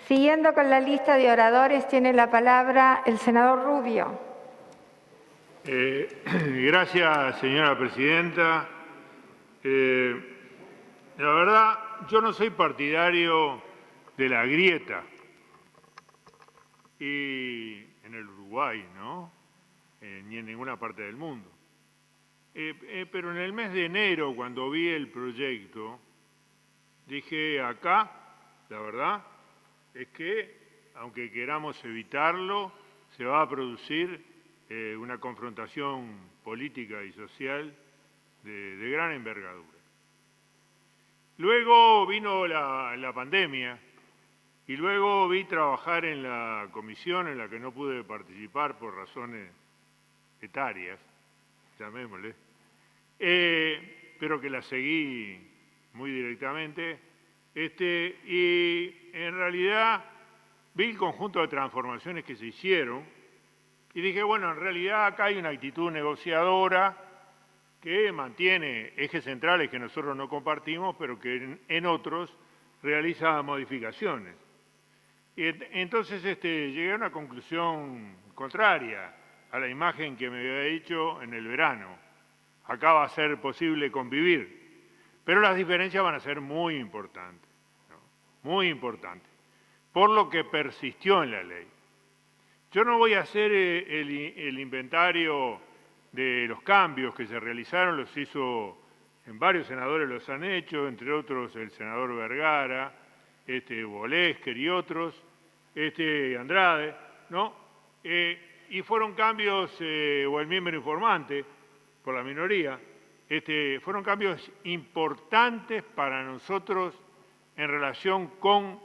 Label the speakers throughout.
Speaker 1: Siguiendo con la lista de oradores, tiene la palabra el senador Rubio.
Speaker 2: Gracias, señora presidenta. La verdad, yo no soy partidario de la grieta y en el Uruguay, ¿no? Ni en ninguna parte del mundo. Pero en el mes de enero, cuando vi el proyecto, dije acá, la verdad, es que, aunque queramos evitarlo, se va a producir una confrontación política y social de gran envergadura. Luego vino la pandemia y luego vi trabajar en la comisión en la que no pude participar por razones etarias, llamémosle, pero que la seguí muy directamente, y en realidad vi el conjunto de transformaciones que se hicieron y dije, bueno, en realidad acá hay una actitud negociadora que mantiene ejes centrales que nosotros no compartimos, pero que en otros realiza modificaciones. Y entonces llegué a una conclusión contraria a la imagen que me había hecho en el verano. Acá va a ser posible convivir, pero las diferencias van a ser muy importantes, ¿no? Muy importantes, por lo que persistió en la ley. Yo no voy a hacer el inventario de los cambios que se realizaron, los hizo, en varios senadores los han hecho, entre otros el senador Vergara, Bolesker y otros, Andrade, ¿no? Y fueron cambios, o el miembro informante, por la minoría, fueron cambios importantes para nosotros en relación con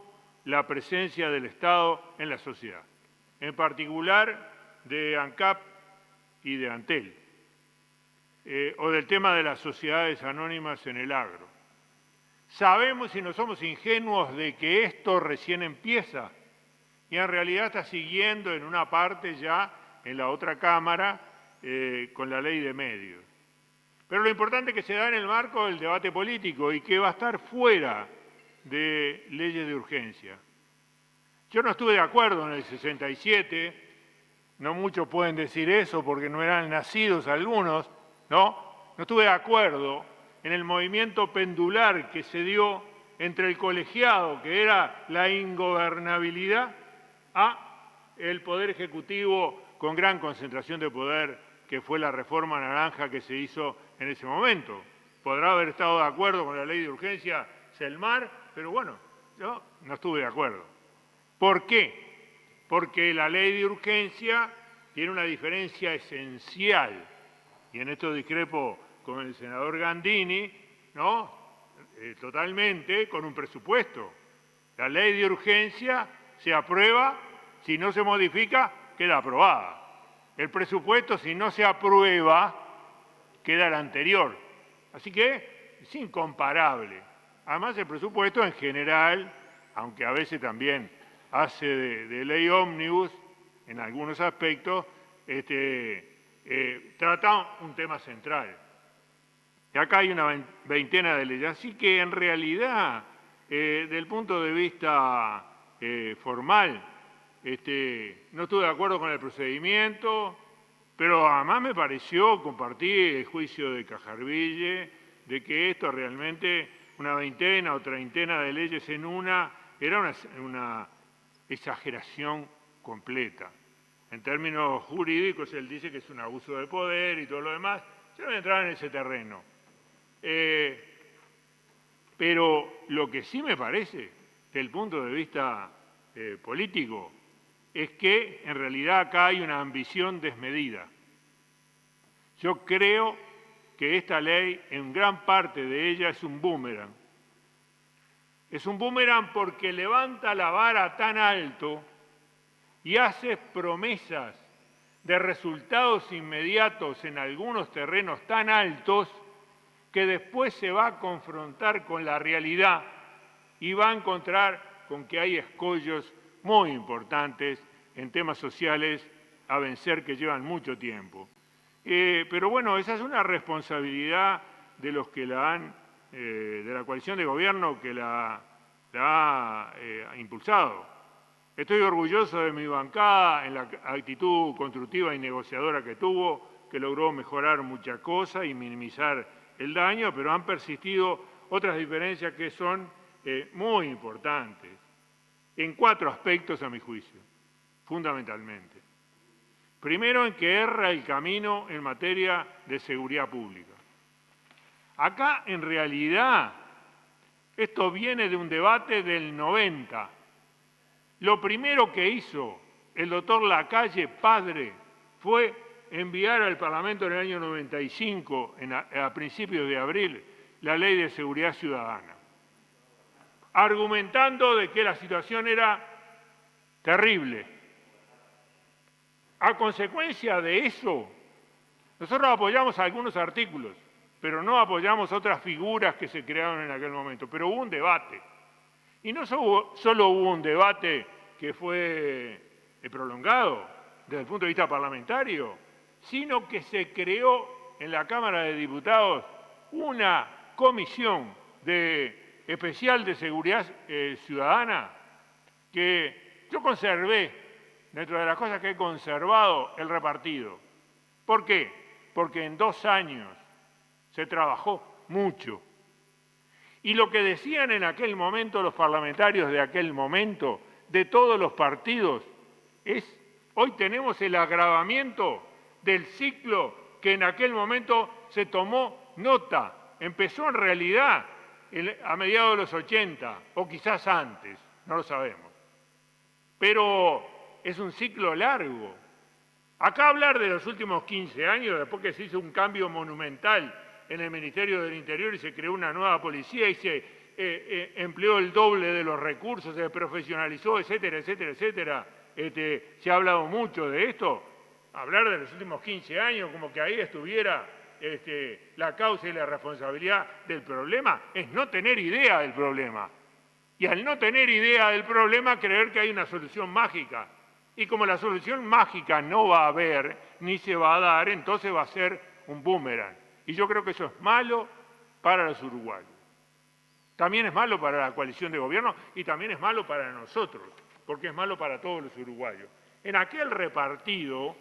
Speaker 2: la presencia del Estado en la sociedad, en particular de ANCAP y de Antel, o del tema de las sociedades anónimas en el agro. Sabemos y no somos ingenuos de que esto recién empieza y en realidad está siguiendo en una parte ya en la otra Cámara con la ley de medios. Pero lo importante es que se da en el marco del debate político y que va a estar fuera de leyes de urgencia. Yo no estuve de acuerdo en el 67, no muchos pueden decir eso porque no eran nacidos algunos, ¿no? No estuve de acuerdo en el movimiento pendular que se dio entre el colegiado, que era la ingobernabilidad, a el Poder Ejecutivo con gran concentración de poder, que fue la reforma naranja que se hizo en ese momento. Podrá haber estado de acuerdo con la ley de urgencia Selmar, pero bueno, yo no estuve de acuerdo. ¿Por qué? Porque la ley de urgencia tiene una diferencia esencial, y en esto discrepo con el senador Gandini, ¿no? Totalmente, con un presupuesto. La ley de urgencia se aprueba, si no se modifica, queda aprobada. El presupuesto, si no se aprueba, queda el anterior. Así que es incomparable. Además, el presupuesto en general, aunque a veces también hace de ley ómnibus en algunos aspectos, trata un tema central. Y acá hay una veintena de leyes. Así que en realidad, del punto de vista formal, no estuve de acuerdo con el procedimiento, pero además me pareció, compartí el juicio de Cajarville, de que esto realmente, una veintena o treintena de leyes en una, era una exageración completa. En términos jurídicos, él dice que es un abuso de poder y todo lo demás. Yo no voy a entrar en ese terreno. Pero lo que sí me parece, desde el punto de vista político, es que en realidad acá hay una ambición desmedida. Yo creo que esta ley, en gran parte de ella, es un boomerang. Es un boomerang porque levanta la vara tan alto y hace promesas de resultados inmediatos en algunos terrenos tan altos que después se va a confrontar con la realidad y va a encontrar con que hay escollos muy importantes en temas sociales a vencer que llevan mucho tiempo. Pero bueno, esa es una responsabilidad de los que la han, de la coalición de gobierno que la ha impulsado. Estoy orgulloso de mi bancada en la actitud constructiva y negociadora que tuvo, que logró mejorar muchas cosas y minimizar el daño, pero han persistido otras diferencias que son muy importantes, en 4 aspectos a mi juicio, fundamentalmente. Primero, en que erra el camino en materia de seguridad pública. Acá, en realidad, esto viene de un debate del 90. Lo primero que hizo el doctor Lacalle, padre, fue enviar al Parlamento en el año 95, a principios de abril, la Ley de Seguridad Ciudadana, argumentando de que la situación era terrible. A consecuencia de eso, nosotros apoyamos algunos artículos, pero no apoyamos otras figuras que se crearon en aquel momento. Pero hubo un debate. Y no solo hubo un debate que fue prolongado desde el punto de vista parlamentario, sino que se creó en la Cámara de Diputados una comisión especial de seguridad ciudadana que yo conservé, dentro de las cosas que he conservado, el repartido. ¿Por qué? Porque en 2 años se trabajó mucho. Y lo que decían en aquel momento los parlamentarios de aquel momento, de todos los partidos, es: hoy tenemos el agravamiento del ciclo que en aquel momento se tomó nota. Empezó en realidad a mediados de los 80, o quizás antes, no lo sabemos. Pero es un ciclo largo. Acá hablar de los últimos 15 años, después que se hizo un cambio monumental en el Ministerio del Interior y se creó una nueva policía y se empleó el doble de los recursos, se profesionalizó, etcétera, etcétera, etcétera. Se ha hablado mucho de esto. Hablar de los últimos 15 años como que ahí estuviera la causa y la responsabilidad del problema es no tener idea del problema. Y al no tener idea del problema, creer que hay una solución mágica. Y como la solución mágica no va a haber, ni se va a dar, entonces va a ser un boomerang. Y yo creo que eso es malo para los uruguayos. También es malo para la coalición de gobierno y también es malo para nosotros, porque es malo para todos los uruguayos. En aquel repartido,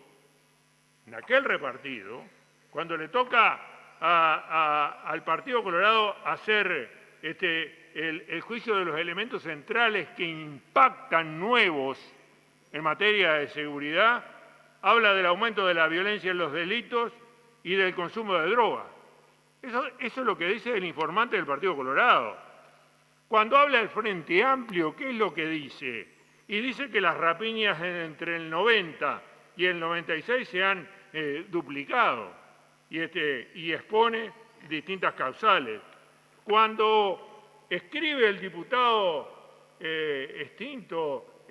Speaker 2: cuando le toca al Partido Colorado hacer el juicio de los elementos centrales que impactan nuevos en materia de seguridad, habla del aumento de la violencia en los delitos y del consumo de drogas. Eso es lo que dice el informante del Partido Colorado. Cuando habla del Frente Amplio, ¿qué es lo que dice? Y dice que las rapiñas entre el 90 y el 96 se han duplicado y expone distintas causales. Cuando escribe el diputado extinto,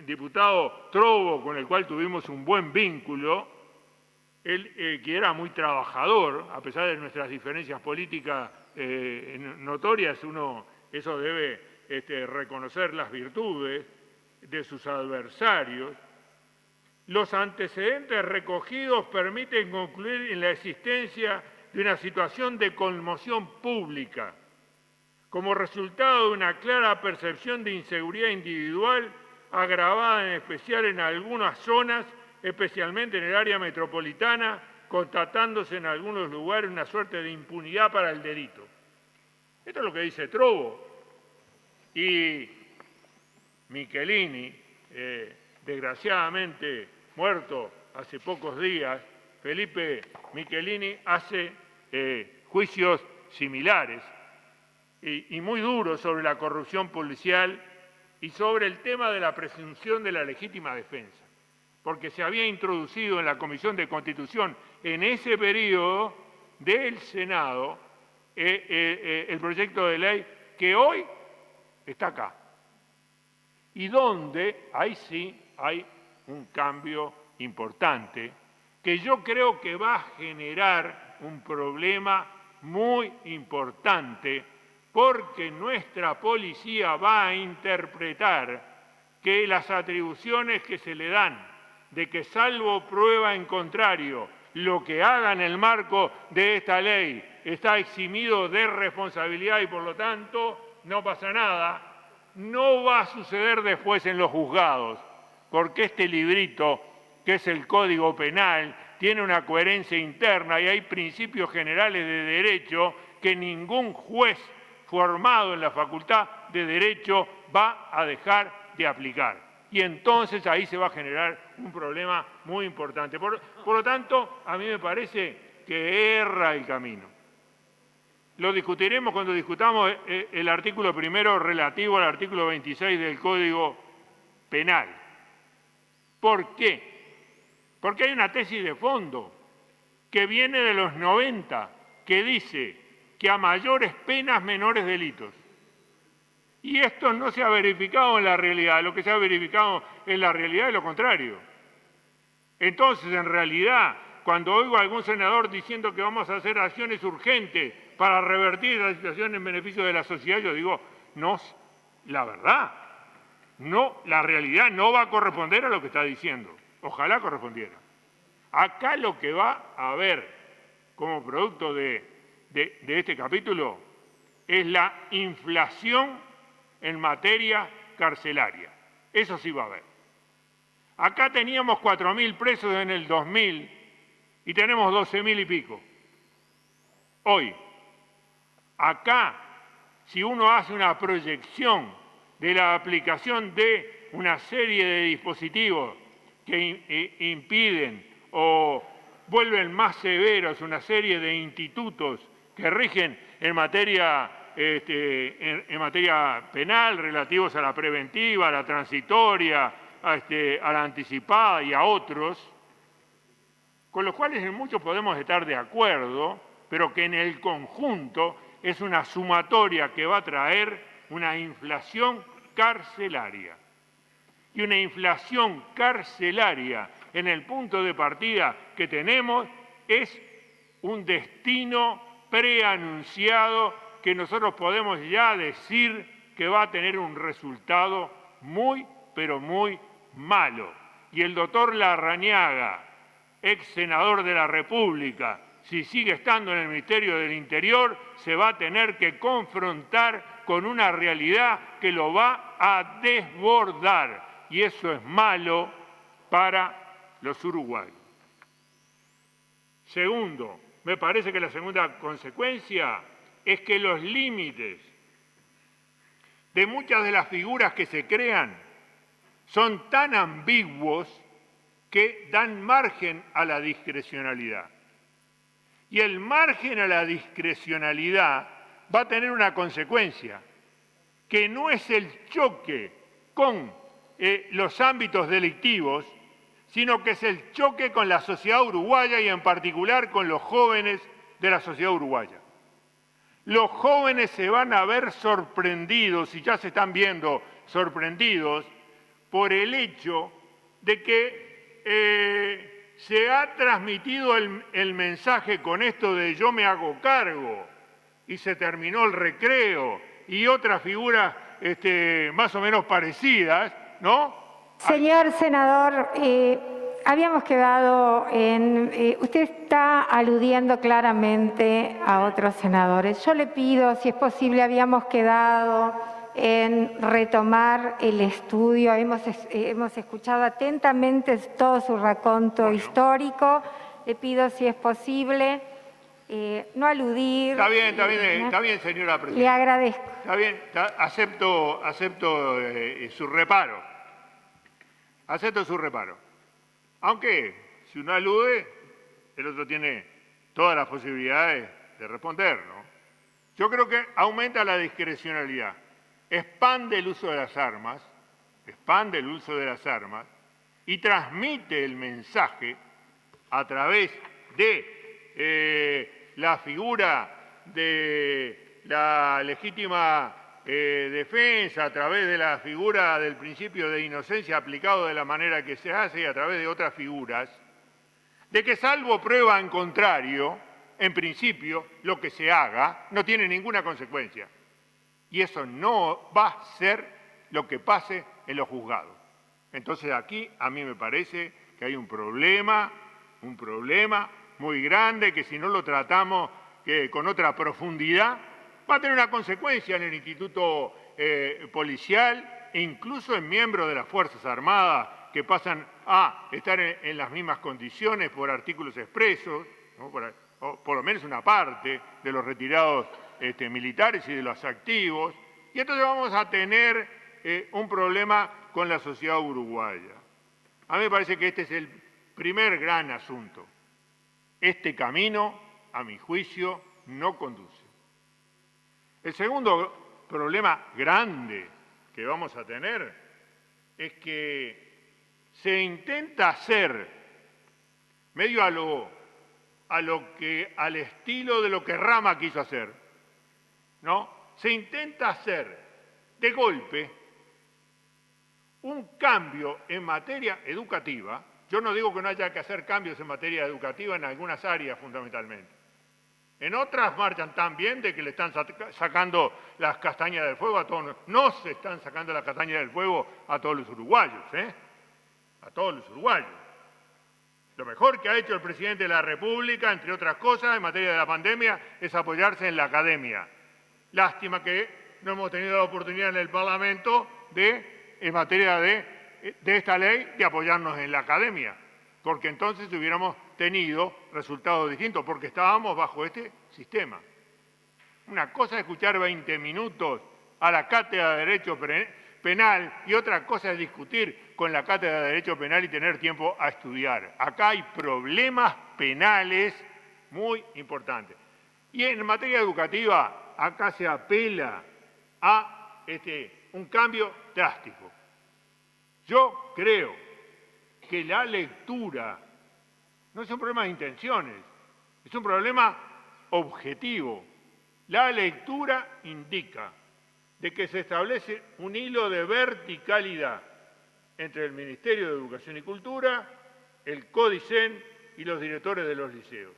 Speaker 2: diputado Trovo, con el cual tuvimos un buen vínculo, él que era muy trabajador, a pesar de nuestras diferencias políticas notorias, eso debe reconocer las virtudes de sus adversarios. Los antecedentes recogidos permiten concluir en la existencia de una situación de conmoción pública, como resultado de una clara percepción de inseguridad individual, agravada en especial en algunas zonas, especialmente en el área metropolitana, constatándose en algunos lugares una suerte de impunidad para el delito. Esto es lo que dice Trovo. Y Michelini, desgraciadamente muerto hace pocos días, Felipe Michelini hace juicios similares y muy duros sobre la corrupción policial y sobre el tema de la presunción de la legítima defensa, porque se había introducido en la Comisión de Constitución en ese periodo del Senado el proyecto de ley que hoy está acá y donde ahí sí hay un cambio importante que yo creo que va a generar un problema muy importante porque nuestra policía va a interpretar que las atribuciones que se le dan de que salvo prueba en contrario, lo que haga en el marco de esta ley está eximido de responsabilidad y por lo tanto no pasa nada, no va a suceder después en los juzgados, porque este librito, que es el Código Penal, tiene una coherencia interna y hay principios generales de derecho que ningún juez formado en la Facultad de Derecho va a dejar de aplicar. Y entonces ahí se va a generar un problema muy importante. Por lo tanto, a mí me parece que erra el camino. Lo discutiremos cuando discutamos el artículo primero relativo al artículo 26 del Código Penal. ¿Por qué? Porque hay una tesis de fondo que viene de los 90 que dice que a mayores penas, menores delitos. Y esto no se ha verificado en la realidad, lo que se ha verificado en la realidad es lo contrario. Entonces, en realidad, cuando oigo a algún senador diciendo que vamos a hacer acciones urgentes para revertir la situación en beneficio de la sociedad, yo digo, no, la verdad, no, la realidad no va a corresponder a lo que está diciendo. Ojalá correspondiera. Acá lo que va a haber como producto de este capítulo es la inflación en materia carcelaria. Eso sí va a haber. Acá teníamos 4.000 presos en el 2000 y tenemos 12.000 y pico. Hoy, acá, si uno hace una proyección de la aplicación de una serie de dispositivos que impiden o vuelven más severos una serie de institutos que rigen en materia penal relativos a la preventiva, a la transitoria, a la anticipada y a otros, con los cuales en muchos podemos estar de acuerdo, pero que en el conjunto es una sumatoria que va a traer una inflación carcelaria. Y una inflación carcelaria en el punto de partida que tenemos es un destino preanunciado que nosotros podemos ya decir que va a tener un resultado muy, pero muy malo. Y el doctor Larrañaga, ex senador de la República, si sigue estando en el Ministerio del Interior, se va a tener que confrontar con una realidad que lo va a desbordar. Y eso es malo para los uruguayos. Segundo, me parece que la segunda consecuencia es que los límites de muchas de las figuras que se crean son tan ambiguos que dan margen a la discrecionalidad. Y el margen a la discrecionalidad va a tener una consecuencia, que no es el choque con los ámbitos delictivos, sino que es el choque con la sociedad uruguaya y en particular con los jóvenes de la sociedad uruguaya. Los jóvenes se van a ver sorprendidos, y ya se están viendo sorprendidos, por el hecho de que se ha transmitido el mensaje con esto de yo me hago cargo, y se terminó el recreo, y otras figuras más o menos parecidas, ¿no?
Speaker 1: Señor senador, habíamos quedado en... usted está aludiendo claramente a otros senadores. Yo le pido, si es posible, habíamos quedado en retomar el estudio. Hemos escuchado atentamente todo su raconto histórico. Le pido, si es posible, no aludir.
Speaker 2: Está bien, señora presidenta.
Speaker 1: Le agradezco.
Speaker 2: Está bien, acepto su reparo. Acepto su reparo. Aunque, si uno alude, el otro tiene todas las posibilidades de responder, ¿no? Yo creo que aumenta la discrecionalidad, expande el uso de las armas, y transmite el mensaje a través de la figura de la legítima defensa, a través de la figura del principio de inocencia aplicado de la manera que se hace y a través de otras figuras, de que salvo prueba en contrario, en principio, lo que se haga no tiene ninguna consecuencia. Y eso no va a ser lo que pase en los juzgados. Entonces aquí a mí me parece que hay un problema muy grande que si no lo tratamos con otra profundidad, va a tener una consecuencia en el Instituto policial e incluso en miembros de las Fuerzas Armadas que pasan a estar en las mismas condiciones por artículos expresos, ¿no? O por lo menos una parte de los retirados militares y de los activos. Y entonces vamos a tener un problema con la sociedad uruguaya. A mí me parece que este es el primer gran asunto. Este camino, a mi juicio, no conduce. El segundo problema grande que vamos a tener es que se intenta hacer medio al estilo de lo que Rama quiso hacer, ¿no? Se intenta hacer de golpe un cambio en materia educativa. Yo no digo que no haya que hacer cambios en materia educativa en algunas áreas fundamentalmente. En otras marchan tan bien de que le están sacando las castañas del fuego a todos. No se están sacando las castañas del fuego a todos los uruguayos, a todos los uruguayos. Lo mejor que ha hecho el presidente de la República, entre otras cosas, en materia de la pandemia, es apoyarse en la academia. Lástima que no hemos tenido la oportunidad en el Parlamento en materia de esta ley, de apoyarnos en la academia, porque entonces hubiéramos tenido resultados distintos, porque estábamos bajo este sistema. Una cosa es escuchar 20 minutos a la cátedra de Derecho Penal y otra cosa es discutir con la cátedra de Derecho Penal y tener tiempo a estudiar. Acá hay problemas penales muy importantes. Y en materia educativa, acá se apela a un cambio drástico. Yo creo que la lectura no es un problema de intenciones, es un problema objetivo. La lectura indica de que se establece un hilo de verticalidad entre el Ministerio de Educación y Cultura, el CODICEN y los directores de los liceos.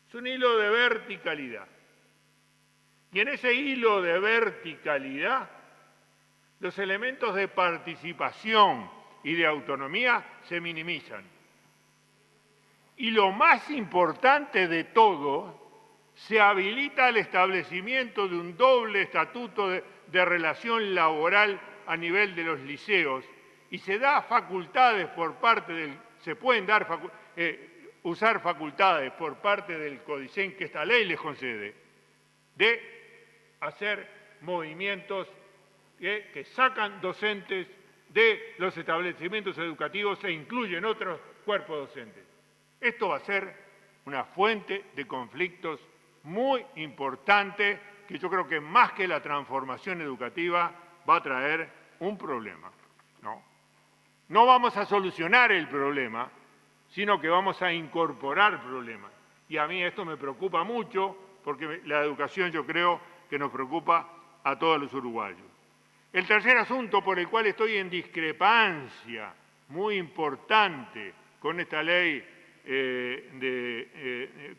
Speaker 2: Es un hilo de verticalidad. Y en ese hilo de verticalidad, los elementos de participación y de autonomía se minimizan. Y lo más importante de todo, se habilita el establecimiento de un doble estatuto de relación laboral a nivel de los liceos y se da facultades por parte se pueden usar facultades por parte del CODICEN que esta ley les concede de hacer movimientos que sacan docentes de los establecimientos educativos e incluyen otros cuerpos docentes. Esto va a ser una fuente de conflictos muy importante que yo creo que más que la transformación educativa va a traer un problema. No vamos a solucionar el problema, sino que vamos a incorporar problemas. Y a mí esto me preocupa mucho porque la educación yo creo que nos preocupa a todos los uruguayos. El tercer asunto por el cual estoy en discrepancia muy importante con esta ley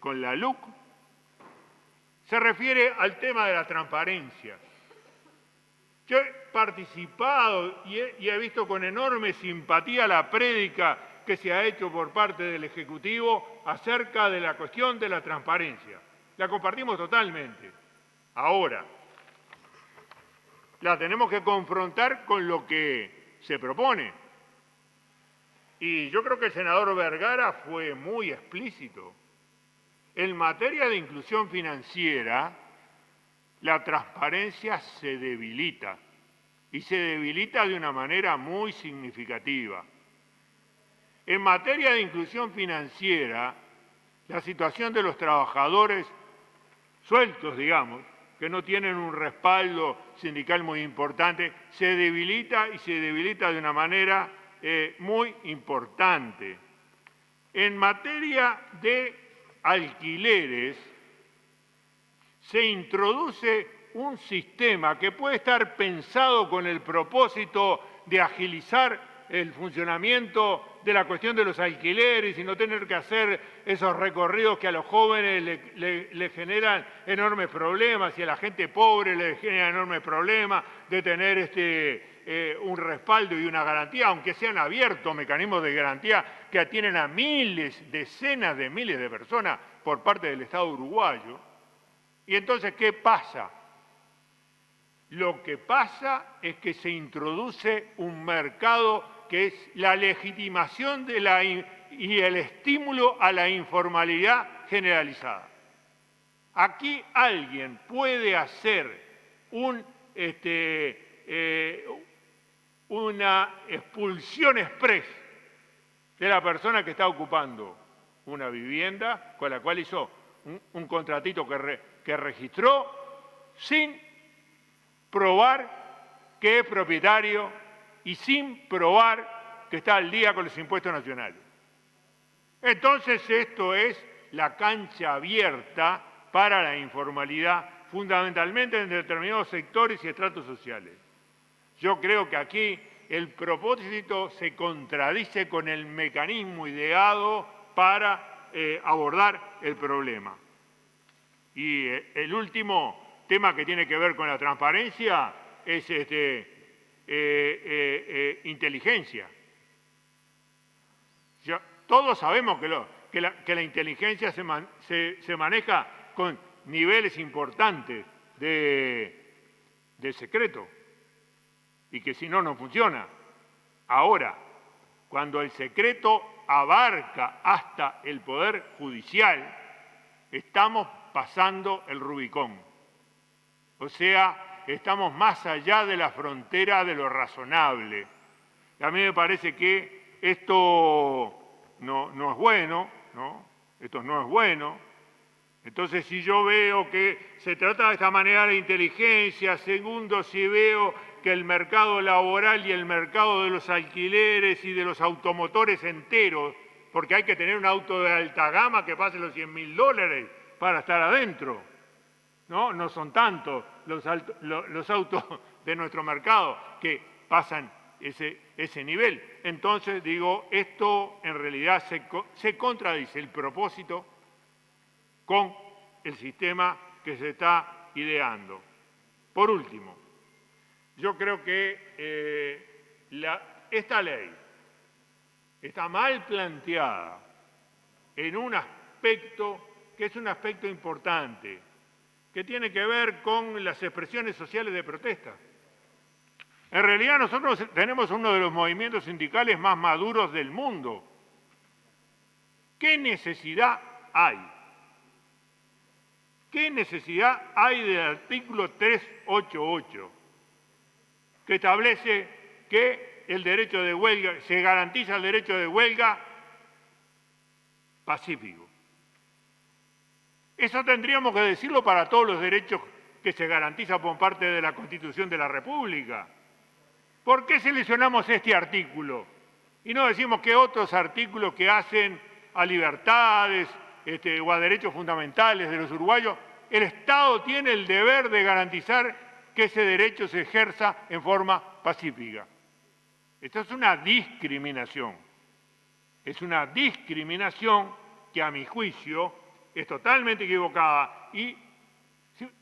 Speaker 2: con la LUC se refiere al tema de la transparencia. Yo he participado y he visto con enorme simpatía la prédica que se ha hecho por parte del Ejecutivo acerca de la cuestión de la transparencia. La compartimos totalmente. Ahora, la tenemos que confrontar con lo que se propone. Y yo creo que el senador Vergara fue muy explícito. En materia de inclusión financiera, la transparencia se debilita, y se debilita de una manera muy significativa. En materia de inclusión financiera, la situación de los trabajadores sueltos, digamos, que no tienen un respaldo sindical muy importante, se debilita y se debilita de una manera muy importante. En materia de alquileres, se introduce un sistema que puede estar pensado con el propósito de agilizar el funcionamiento de la cuestión de los alquileres y no tener que hacer esos recorridos que a los jóvenes le generan enormes problemas y a la gente pobre le generan enormes problemas de tener un respaldo y una garantía, aunque sean abiertos mecanismos de garantía que atienden a miles, decenas de miles de personas por parte del Estado uruguayo. Y entonces, ¿qué pasa? Lo que pasa es que se introduce un mercado que es la legitimación y el estímulo a la informalidad generalizada. Aquí alguien puede hacer una expulsión express de la persona que está ocupando una vivienda con la cual hizo un contratito que registró sin probar que es propietario y sin probar que está al día con los impuestos nacionales. Entonces esto es la cancha abierta para la informalidad, fundamentalmente en determinados sectores y estratos sociales. Yo creo que aquí el propósito se contradice con el mecanismo ideado para abordar el problema. Y el último tema que tiene que ver con la transparencia es inteligencia. Todos sabemos que la inteligencia se maneja con niveles importantes de secreto y que si no, no funciona. Ahora, cuando el secreto abarca hasta el Poder Judicial, estamos pasando el Rubicón. O sea, estamos más allá de la frontera de lo razonable. A mí me parece que esto no es bueno, ¿no? Esto no es bueno. Entonces, si yo veo que se trata de esta manera de inteligencia, segundo, si veo que el mercado laboral y el mercado de los alquileres y de los automotores enteros, porque hay que tener un auto de alta gama que pase los $100.000 para estar adentro, ¿no? No son tantos los autos de nuestro mercado que pasan ese nivel. Entonces, digo, esto en realidad se contradice el propósito con el sistema que se está ideando. Por último, yo creo que esta ley está mal planteada en un aspecto que es un aspecto importante, que tiene que ver con las expresiones sociales de protesta. En realidad nosotros tenemos uno de los movimientos sindicales más maduros del mundo. ¿Qué necesidad hay? ¿Qué necesidad hay del artículo 388, que establece que el derecho de huelga, se garantiza el derecho de huelga pacífico? Eso tendríamos que decirlo para todos los derechos que se garantizan por parte de la Constitución de la República. ¿Por qué seleccionamos este artículo? Y no decimos que otros artículos que hacen a libertades o a derechos fundamentales de los uruguayos, el Estado tiene el deber de garantizar que ese derecho se ejerza en forma pacífica. Esto es una discriminación. Es una discriminación que a mi juicio es totalmente equivocada y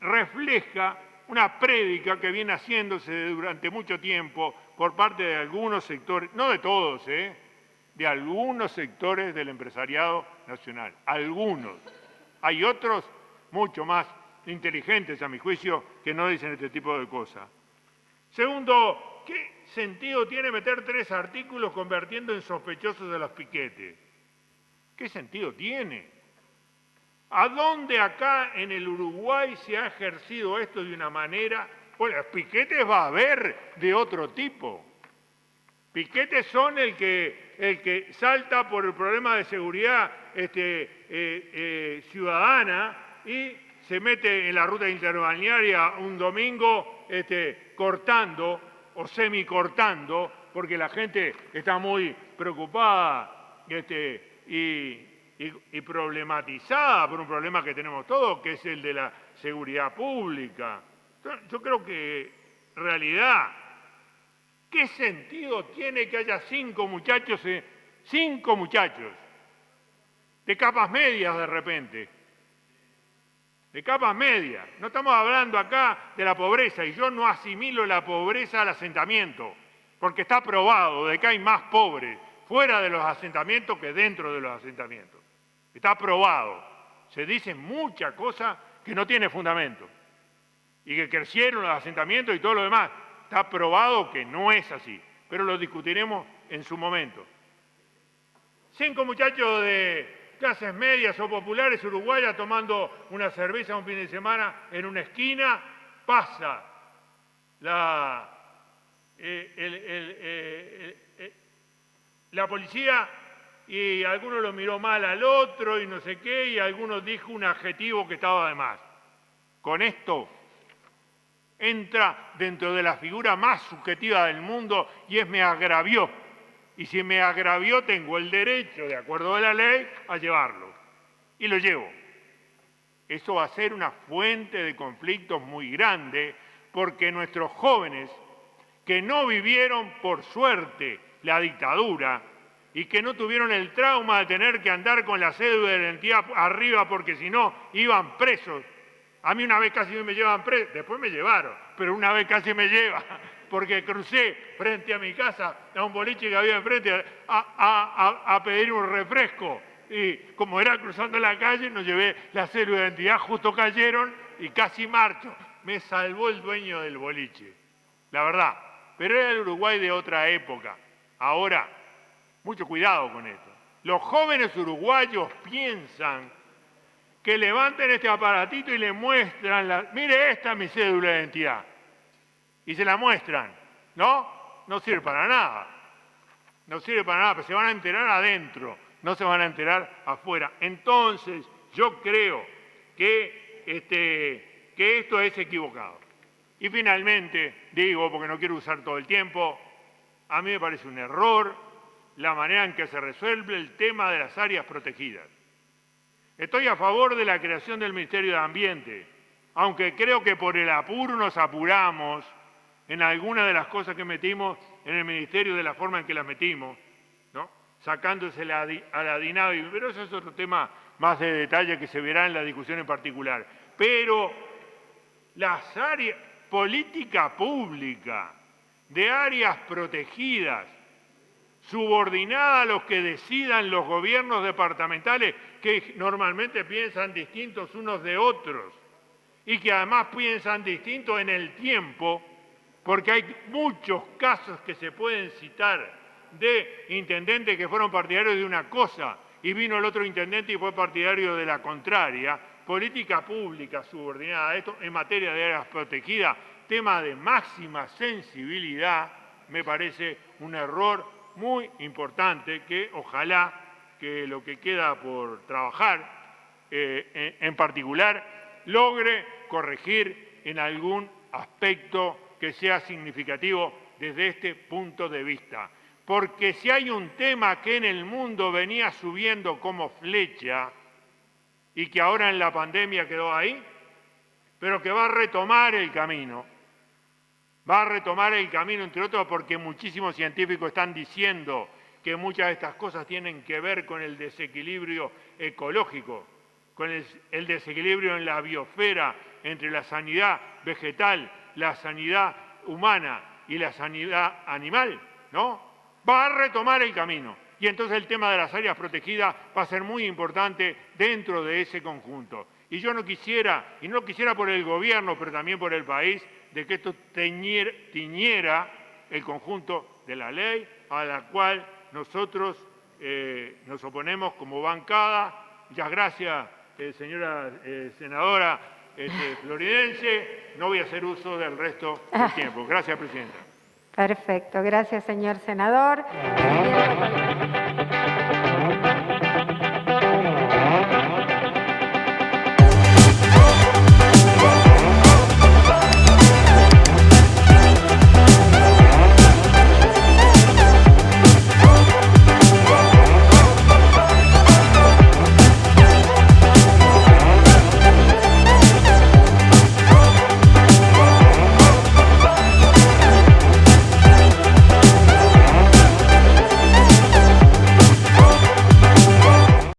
Speaker 2: refleja una prédica que viene haciéndose durante mucho tiempo por parte de algunos sectores, no de todos, de algunos sectores del empresariado nacional. Algunos. Hay otros mucho más inteligentes, a mi juicio, que no dicen este tipo de cosas. Segundo, ¿qué sentido tiene meter 3 artículos convirtiendo en sospechosos a los piquetes? ¿Qué sentido tiene? ¿A dónde acá en el Uruguay se ha ejercido esto de una manera? Bueno, piquetes va a haber de otro tipo. Piquetes son el que salta por el problema de seguridad ciudadana y se mete en la ruta interbalnearia un domingo cortando o semicortando porque la gente está muy preocupada y problematizada por un problema que tenemos todos, que es el de la seguridad pública. Yo creo que, en realidad, ¿qué sentido tiene que haya 5 muchachos de capas medias de repente? De capas medias. No estamos hablando acá de la pobreza, y yo no asimilo la pobreza al asentamiento, porque está probado de que hay más pobres fuera de los asentamientos que dentro de los asentamientos. Está probado. Se dice mucha cosa que no tiene fundamento. y que crecieron los asentamientos y todo lo demás. Está probado que no es así, pero lo discutiremos en su momento. 5 muchachos de clases medias o populares uruguayas tomando una cerveza un fin de semana en una esquina, pasa la policía y alguno lo miró mal al otro y no sé qué, y alguno dijo un adjetivo que estaba de más. Con esto entra dentro de la figura más subjetiva del mundo y es me agravió. Y si me agravió, tengo el derecho, de acuerdo a la ley, a llevarlo. Y lo llevo. Eso va a ser una fuente de conflictos muy grande porque nuestros jóvenes que no vivieron, por suerte, la dictadura y que no tuvieron el trauma de tener que andar con la cédula de identidad arriba porque si no iban presos. A mí una vez casi me llevan preso, después me llevaron, pero una vez casi me lleva, porque crucé frente a mi casa, a un boliche que había enfrente, a pedir un refresco. Y como era cruzando la calle, no llevé la cédula de identidad, justo cayeron y casi marcho. Me salvó el dueño del boliche, la verdad. Pero era el Uruguay de otra época. Ahora, mucho cuidado con esto. Los jóvenes uruguayos piensan que levanten este aparatito y le muestran, mire, esta es mi cédula de identidad. Y se la muestran, ¿no? No sirve para nada. No sirve para nada, pero se van a enterar adentro, no se van a enterar afuera. Entonces, yo creo que esto es equivocado. Y finalmente, digo, porque no quiero usar todo el tiempo, a mí me parece un error la manera en que se resuelve el tema de las áreas protegidas. Estoy a favor de la creación del Ministerio de Ambiente, aunque creo que por el apuro nos apuramos en algunas de las cosas que metimos en el Ministerio de la forma en que las metimos, ¿no? Sacándose a la DINAVI, pero eso es otro tema más de detalle que se verá en la discusión en particular. Pero las áreas, política pública de áreas protegidas, subordinada a los que decidan los gobiernos departamentales, que normalmente piensan distintos unos de otros y que además piensan distinto en el tiempo, porque hay muchos casos que se pueden citar de intendentes que fueron partidarios de una cosa y vino el otro intendente y fue partidario de la contraria. Política pública subordinada a esto en materia de áreas protegidas, tema de máxima sensibilidad, me parece un error muy importante que ojalá que lo que queda por trabajar en particular logre corregir en algún aspecto que sea significativo desde este punto de vista. Porque si hay un tema que en el mundo venía subiendo como flecha y que ahora en la pandemia quedó ahí, pero que va a retomar el camino, entre otros porque muchísimos científicos están diciendo que muchas de estas cosas tienen que ver con el desequilibrio ecológico, con el desequilibrio en la biosfera entre la sanidad vegetal, la sanidad humana y la sanidad animal, ¿no? Va a retomar el camino. Y entonces el tema de las áreas protegidas va a ser muy importante dentro de ese conjunto. Y yo no quisiera, y no lo quisiera por el gobierno, pero también por el país, de que esto tiñera el conjunto de la ley a la cual nosotros nos oponemos como bancada. Muchas gracias, señora senadora floridense. No voy a hacer uso del resto del tiempo. Gracias, presidenta.
Speaker 1: Perfecto. Gracias, señor senador.